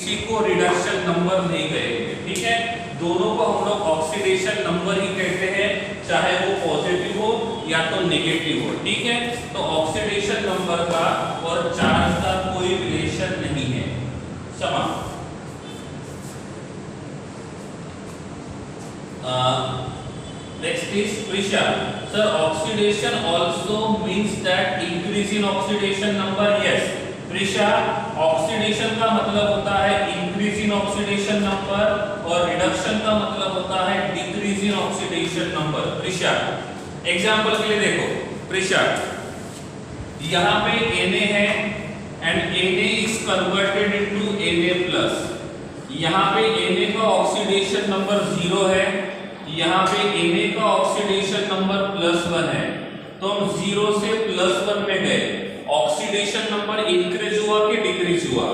किसी को reduction number नहीं कहेंगे, ठीक है। दोनों को हम लोग ऑक्सीडेशन नंबर ही कहते हैं, चाहे वो पॉजिटिव हो या तो नेगेटिव हो, ठीक है। तो ऑक्सीडेशन नंबर का और चार्ज का कोई रिलेशन नहीं है। क्षमा। Next is Prisha. Sir oxidation also means that increase in oxidation number. Yes Prisha, oxidation का मतलब होता है इंक्रीज इन ऑक्सीडेशन नंबर और रिडक्शन का मतलब होता है decrease in oxidation number. Prisha example के लिए देखो, प्रिशा यहां पे Na है and Na is converted into Na+। यहां पे Na का ऑक्सीडेशन नंबर 0 है, यहां पे Na का ऑक्सीडेशन नंबर +1 है। तो हम 0 से +1 में गए, ऑक्सीडेशन नंबर इंक्रीज हुआ कि डिक्रीज हुआ?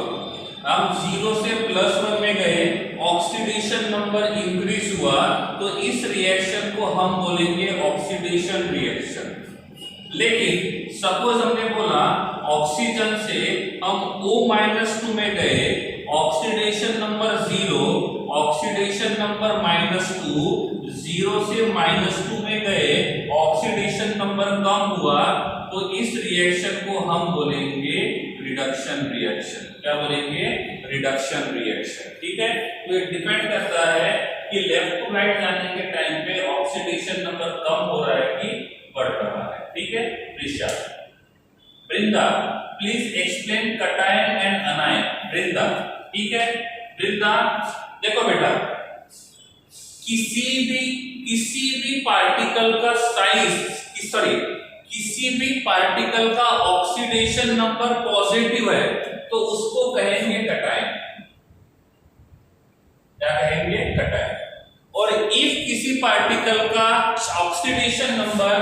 हम 0 से +1 में गए, ऑक्सीडेशन नंबर इंक्रीज हुआ, तो इस रिएक्शन को हम बोलेंगे ऑक्सीडेशन रिएक्शन। लेकिन सपोज हमने बोला ऑक्सीजन से हम O-2 में गए, ऑक्सीडेशन नंबर 0, ऑक्सीडेशन नंबर -2, 0 से -2 में गए, ऑक्सीडेशन नंबर कम हुआ, तो इस रिएक्शन को हम बोलेंगे रिडक्शन रिएक्शन। क्या बोलेंगे? रिडक्शन रिएक्शन, ठीक है। तो ये डिपेंड करता है कि लेफ्ट टू राइट जाने के टाइम पे ऑक्सीडेशन नंबर कम हो रहा है कि बढ़ रहा है, ठीक है। Prisha. Vrinda please explain cation and anion. Vrinda, ठीक है। वृंदा देखो बेटा, किसी भी पार्टिकल का साइज, सॉरी किसी भी पार्टिकल का ऑक्सीडेशन नंबर पॉजिटिव है तो उसको कहेंगे कटायन। क्या कहेंगे? कटायन। और इफ किसी पार्टिकल का ऑक्सीडेशन नंबर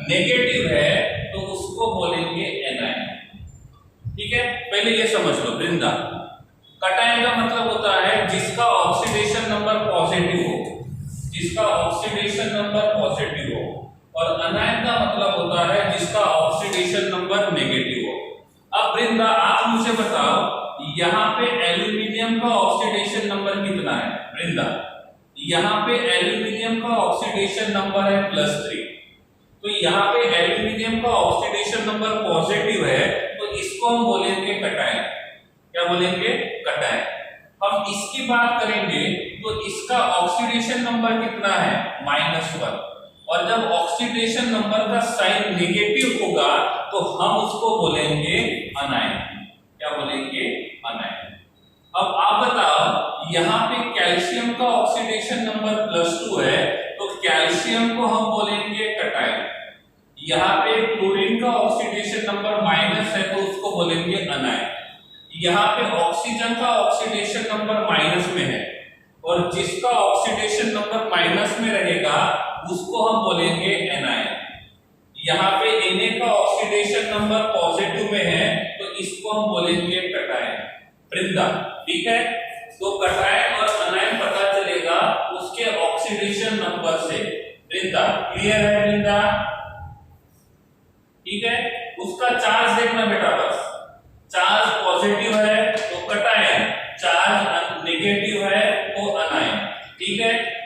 नेगेटिव है तो उसको बोलेंगे एनायन, ठीक है। पहले ये समझ लो वृंदा, कटायन का मतलब होता है जिसका ऑक्सीडेशन नंबर पॉजिटिव हो, जिसका ऑक्सीडेशन नंबर पॉजिटिव हो, और अनायन का मतलब होता है जिसका ऑक्सीडेशन नंबर नेगेटिव हो। अब वृंदा आप मुझे बताओ, यहाँ पे एल्यूमिनियम का ऑक्सीडेशन नंबर कितना है? वृंदा यहाँ पे एल्यूमिनियम का ऑक्सीडेशन नंबर है +3, तो यहाँ पे एल्यूमिनियम का ऑक्सीडेशन नंबर पॉजिटिव है, तो इसको हम बोलेंगे कटायन। क्या बोलेंगे? कटायन। हम इसकी बात करेंगे तो इसका ऑक्सीडेशन नंबर कितना है? -1, और जब ऑक्सीडेशन नंबर का साइन नेगेटिव होगा तो हम उसको बोलेंगे अनायन। क्या बोलेंगे? अनायन। अब आप बताओ, यहाँ पे कैल्शियम का ऑक्सीडेशन नंबर +2 है, तो कैल्शियम को हम बोलेंगे कटायन। यहाँ पे क्लोरीन का ऑक्सीडेशन नंबर माइनस है तो उसको बोलेंगे अनायन। यहाँ पे ऑक्सीजन का ऑक्सीडेशन नंबर माइनस में है, और जिसका ऑक्सीडेशन नंबर माइनस में रहेगा उसको हम बोलेंगे एनायन। यहाँ पे Na का ऑक्सीडेशन नंबर पॉजिटिव में है तो इसको हम बोलेंगे कटायन। वृंदा, ठीक है। तो कटायन और अनायन पता चलेगा उसके ऑक्सीडेशन नंबर से। वृंदा, क्लियर है वृंदा? ठीक है। उसका चार्ज देखना बेटा, बस चार्ज पॉजिटिव है तो कटायन, चार्ज नेगेटिव है तो अनायन, ठीक है।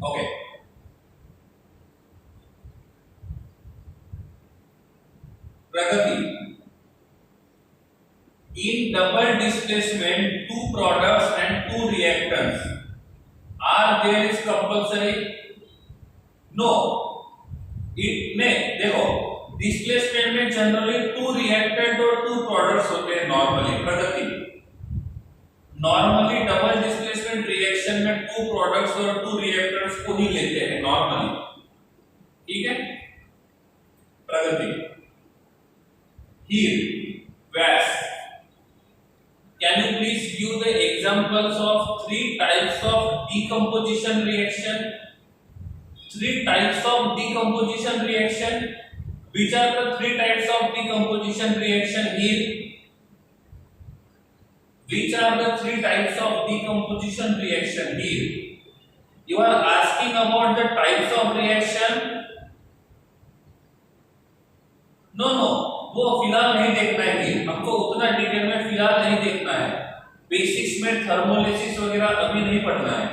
Okay, Pragati. In double displacement, two products and two reactants, are there is compulsory? No. It may, देखो डिस्प्लेसमेंट में जनरली 2 रिएक्टेंट और 2 प्रोडक्ट्स होते हैं नॉर्मली। प्रगति, नॉर्मली डबल डिस्प्लेसमेंट रिएक्शन में 2 प्रोडक्ट्स और 2 रिएक्टेंट्स को ही लेते हैं नॉर्मली, ठीक है। प्रगति, here Vas, can you please give the examples of 3 types of decomposition reaction? 3 types of decomposition reaction. Which are the 3 types of decomposition reaction here? Which are the three types of decomposition reaction? Here you are asking about the types of reaction. No, वो फिलहाल नहीं देखना है, ये हमको उतना detail में फिलहाल नहीं देखना है। बेसिक्स में थर्मोलिसिस वगैरह अभी नहीं पढ़ना है।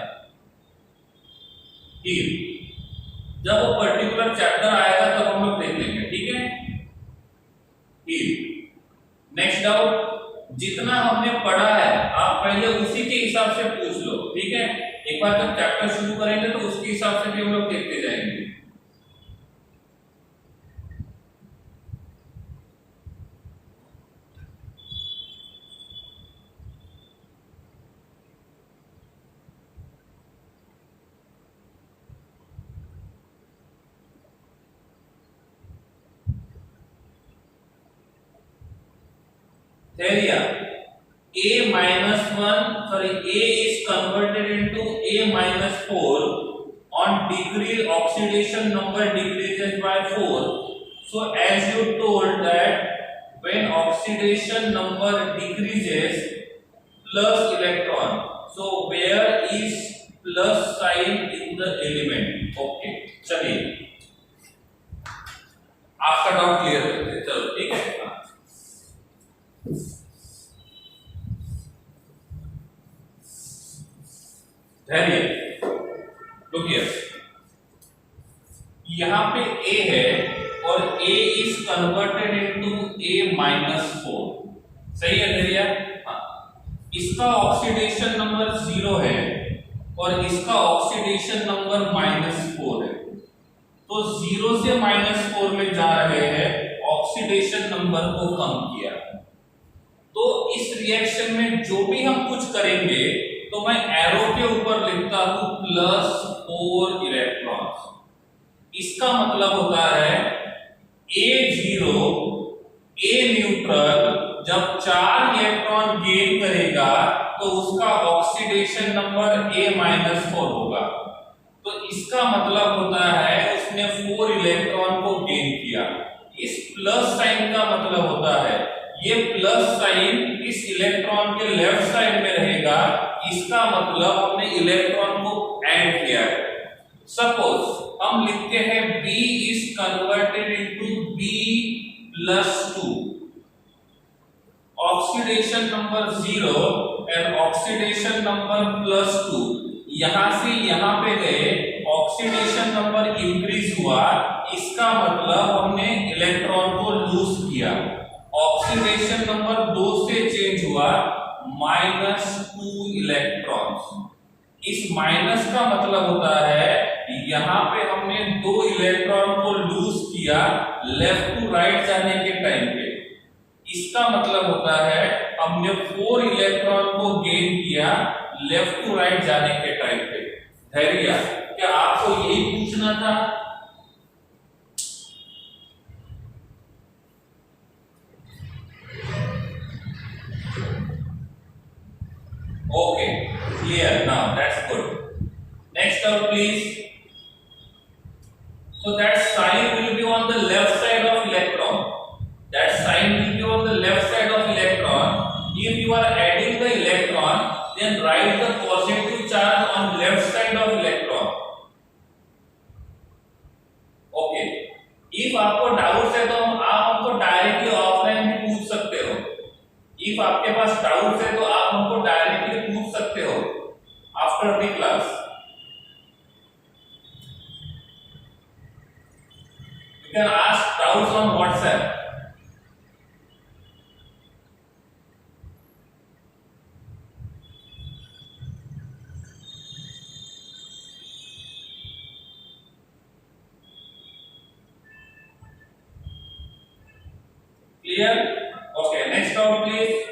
ठीक, जब वो पर्टिकुलर चैप्टर आएगा तब हम लोग देख लेंगे। ठीक है, ठीक। नेक्स्ट डाउट, जितना हमने पढ़ा है आप पहले उसी के हिसाब से पूछ लो। ठीक है, एक बार जब चैप्टर शुरू करेंगे तो उसके हिसाब से भी हम लोग देखते जाएंगे। A minus 1, sorry, A is converted into A minus 4 on decrease, oxidation number decreases by 4. So as you told that when oxidation number decreases, plus electron. So where is plus sign in the element? Okay, चलिए आपका doubt clear करते हैं। चलो ठीक है, धैर्य। Look here, यहाँ पे A है और A is converted into A minus 4। सही है धैर्य? हाँ, इसका ऑक्सीडेशन नंबर 0 है और इसका ऑक्सीडेशन नंबर -4 है। तो 0 से -4 में जा रहे हैं, ऑक्सीडेशन नंबर को कम किया। तो इस रिएक्शन में जो भी हम कुछ करेंगे तो मैं एरो के ऊपर लिखता हूं +4 इलेक्ट्रॉन्स। इसका मतलब होता है A0 A न्यूट्रल जब 4 इलेक्ट्रॉन गेन करेगा तो उसका ऑक्सीडेशन नंबर A-4 होगा। तो इसका मतलब होता है उसने 4 इलेक्ट्रॉन को गेन किया। इस प्लस साइन का मतलब होता है ये प्लस साइन इस इलेक्ट्रॉन के लेफ्ट साइड में रहेगा। इसका मतलब हमने इलेक्ट्रॉन को ऐड किया है। सपोज हम लिखते हैं B is converted into B+2, oxidation number 0 and oxidation number +2। यहां से यहां पे गए, ऑक्सीडेशन नंबर इंक्रीज हुआ, इसका मतलब हमने इलेक्ट्रॉन को लूज किया। ऑक्सीडेशन नंबर 2 से चेंज हुआ -2 इलेक्ट्रॉन्स। इस माइनस का मतलब होता है यहां पे हमने 2 इलेक्ट्रॉन को लूज किया लेफ्ट टू राइट जाने के टाइम पे। इसका मतलब होता है हमने 4 इलेक्ट्रॉन को गेन किया लेफ्ट टू राइट जाने के टाइम पे। धैर्य, क्या आपको यही पूछना था? Okay, clear now. That's good. Next up, please. So that sign will be on the left side of electron. That sign will be on the left side of electron. If you are adding the electron, then write the positive charge on left side of electron. Okay. If आपको doubt है तो आप हमको directly offline भी पूछ सकते हो। If आपके पास डाउट है तो आप हमको डायरेक्टली पूछ सकते हो after the class. You can ask doubts on WhatsApp. Clear? Okay, next doubt please.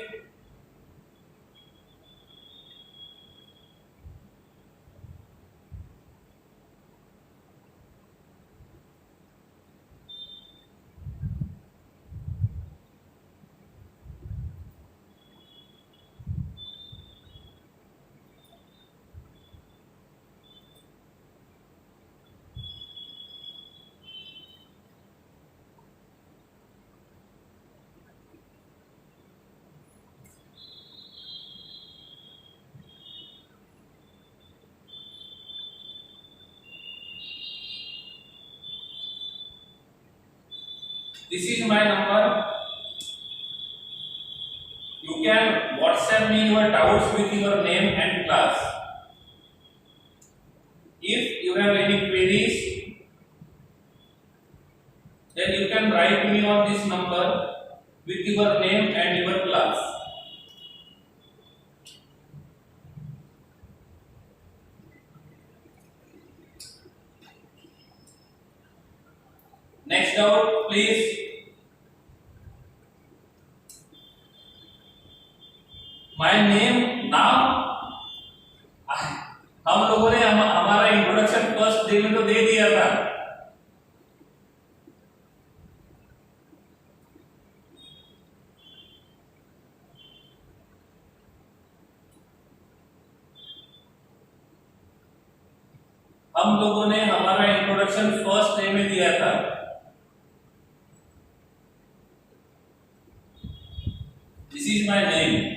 This is my number. You can WhatsApp me your doubts with your name and class. If you have any queries, then you can write me on this number with your name and your class. Next doubt, please. My name, नाम, हम लोगों ने हमारा introduction first day में तो दे दिया था। हम लोगों ने हमारा इंट्रोडक्शन फर्स्ट डे में दिया था। This is my name.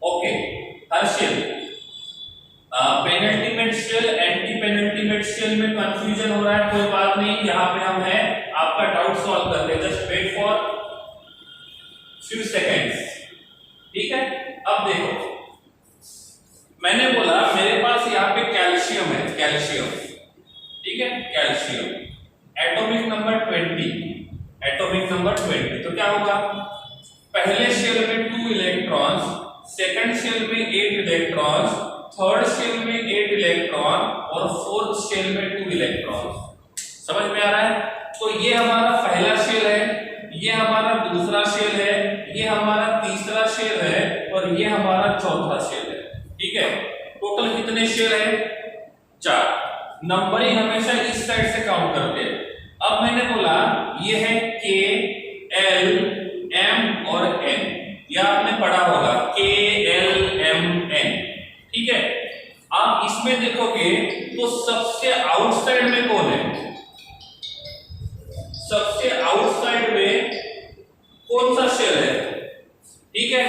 Okay, Harshil, penultimate shell, anti penultimate shell में कंफ्यूजन हो रहा है, कोई बात नहीं, यहाँ पे हम है आपका डाउट सॉल्व करते हैं। Just wait for few seconds, ठीक है। अब देखो, मैंने बोला मेरे पास यहाँ पे कैल्शियम है, कैल्शियम, ठीक है, calcium, atomic number 20, atomic number 20। तो क्या होगा, पहले शेल में 2 इलेक्ट्रॉन्स, सेकंड शेल में 8 इलेक्ट्रॉन्स, थर्ड शेल में 8 इलेक्ट्रॉन और फोर्थ शेल में 2 इलेक्ट्रॉन। समझ में आ रहा है? तो ये हमारा पहला शेल है, ये हमारा दूसरा शेल है, ये हमारा तीसरा शेल है और ये हमारा चौथा शेल है, ठीक है। टोटल कितने शेल है? 4। नंबरिंग हमेशा इस साइड से काउंट करते हैं। अब मैंने बोला ये है K, L, M और N, यह आपने पढ़ा होगा K, L, M, N, ठीक है। आप इसमें देखोगे तो सबसे आउटसाइड में कौन है? सबसे आउटसाइड में कौन सा शेल है? ठीक है,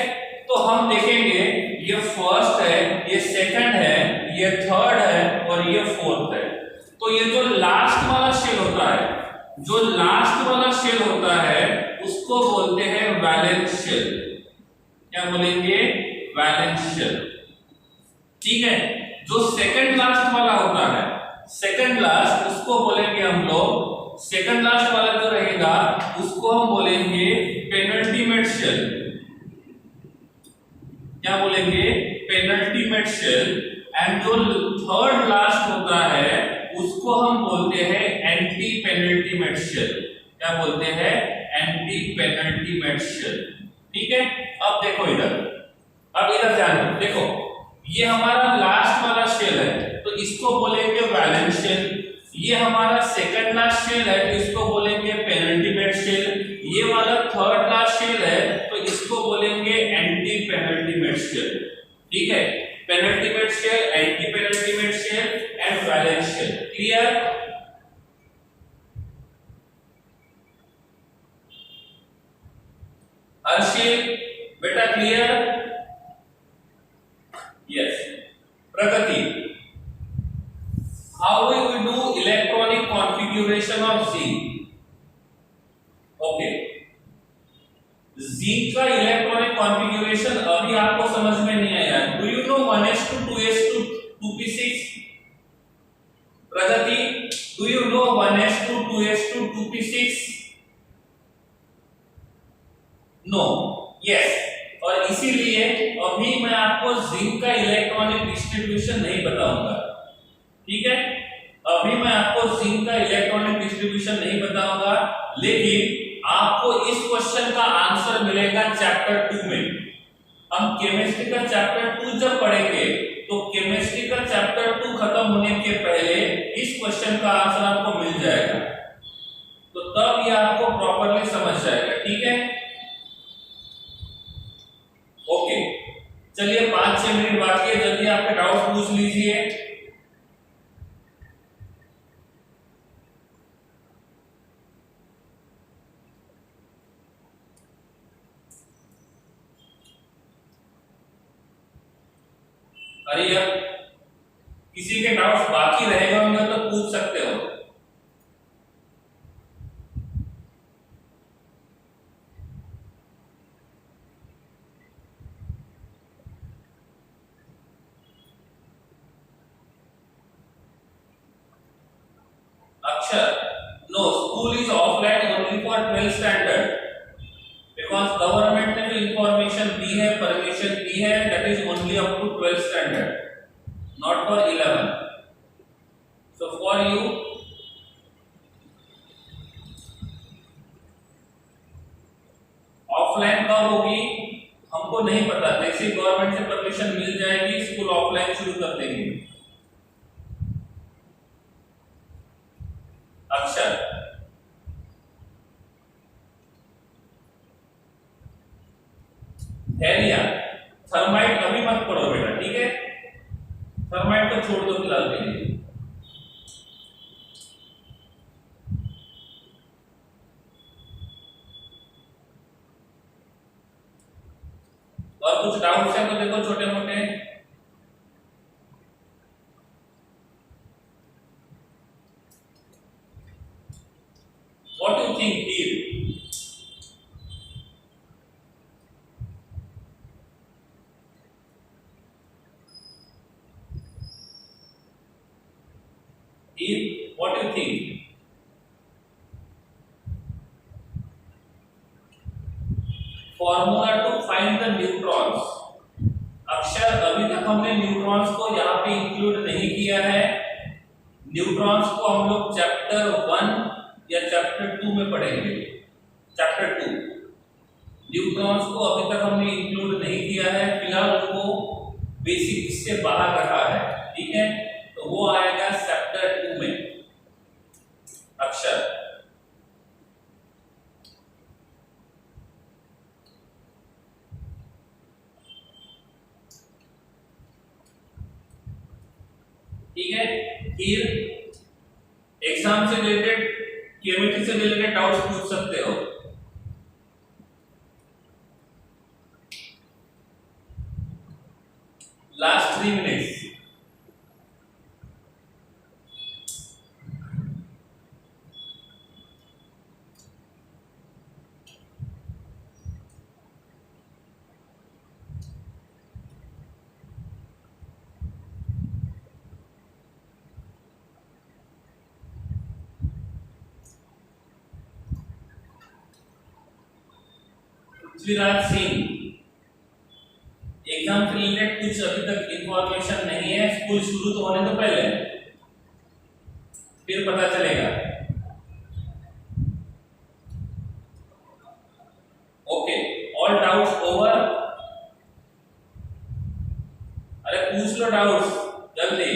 तो हम देखेंगे ये फर्स्ट है, ये सेकंड है, ये थर्ड है और ये फोर्थ है। तो ये जो लास्ट वाला शेल होता है, जो लास्ट वाला शेल होता है उसको बोलते हैं वैलेंस शेल। क्या बोलेंगे? वैलेंस शेल, ठीक है। जो सेकंड लास्ट वाला होता है, सेकंड लास्ट, उसको बोलेंगे हम लोग, सेकंड लास्ट वाला जो रहेगा उसको हम बोलेंगे पेनल्टीमेट शेल। क्या बोलेंगे? Penultimate shell. एंड जो थर्ड लास्ट होता है उसको हम बोलते हैं एंटी पेनल्टीमेट शेल। क्या बोलते हैं? एंटी पेनल्टीमेट शेल, ठीक है। अब देखो इधर, अब इधर ध्यान दो, देखो ये हमारा लास्ट वाला शेल है तो इसको बोलेंगे वैलेंस शेल। ये हमारा सेकंड लास्ट शेल है तो इसको बोलेंगे पेनल्टीमेट शेल। ये वाला थर्ड लास्ट शेल है तो इसको बोलेंगे एंटी पेनल्टीमेट शेल, ठीक है। Penultimate shell, anti penultimate shell and valence shell, clear? Harshil बेटा clear? Yes. Pragati, how we will do electronic configuration of zinc? Okay, zinc का इलेक्ट्रॉनिक कॉन्फ़िगरेशन अभी आपको समझ में नहीं आया। Do you know 1s2 2s2 2p6? Pragati, do you know 1s2 2s2 2p6? No, yes. और इसीलिए अभी मैं आपको जिंक का इलेक्ट्रॉनिक डिस्ट्रीब्यूशन नहीं बताऊंगा, ठीक है। अभी मैं आपको जिंक का इलेक्ट्रॉनिक डिस्ट्रीब्यूशन नहीं बताऊंगा, लेकिन आपको इस क्वेश्चन का आंसर मिलेगा चैप्टर 2 में। हम केमिस्ट्री का चैप्टर 2 जब पढ़ेंगे तो केमिस्ट्री का चैप्टर 2 खत्म होने के पहले इस क्वेश्चन का आंसर आपको मिल जाएगा, तो तब ये आपको प्रॉपर्ली समझ जाएगा, ठीक है। ओके, चलिए 5-6 मिनट बाकी है, जल्दी आपके डाउट पूछ लीजिए। अरे यार, किसी के डाउट्स बाकी रह गए होंगे तो पूछ सकते हो। Akshar, no, school is offline only for 12th standard, because government ने जो इंफॉर्मेशन दी है, परमिशन दी है, that is only up to 12th standard, not for 11। So for you, offline कब होगी हमको नहीं पता, जैसे गवर्नमेंट से परमिशन मिल जाएगी स्कूल ऑफलाइन शुरू कर देंगे। अक्षर, धैर्य, थर्माइट अभी मत पढ़ो बेटा, ठीक है, थर्माइट को छोड़ दो फिलहाल के लिए। और कुछ डाउट्स है तो देखो छोटे मोटे। What you think here? Here, what do you think? Formula to find the neutrons. अक्षर, अभी तक हमने न्यूट्रॉन्स को यहाँ पे इंक्लूड नहीं किया है। न्यूट्रॉन्स को हम लोग चैप्टर 1 या चैप्टर 2 में पढ़ेंगे। चैप्टर 2 न्यूट्रॉन्स को अभी तक हमने इंक्लूड नहीं किया है, फिलहाल उनको बेसिक से बाहर रखा है, ठीक है, तो वो आएगा चैप्टर 2 में। अक्षर, ठीक है, फिर एग्जाम से रिलेटेड, केमिस्ट्री से रिलेटेड डाउट्स पूछ सकते हो। Last 3 minutes. Prithviraj Singh, exam से रिलेटेड कुछ अभी तक इंफॉर्मेशन नहीं है, स्कूल शुरू तो होने तो पहले, फिर पता चलेगा। Okay, all doubts over? अरे पूछ लो डाउट्स जल्दी।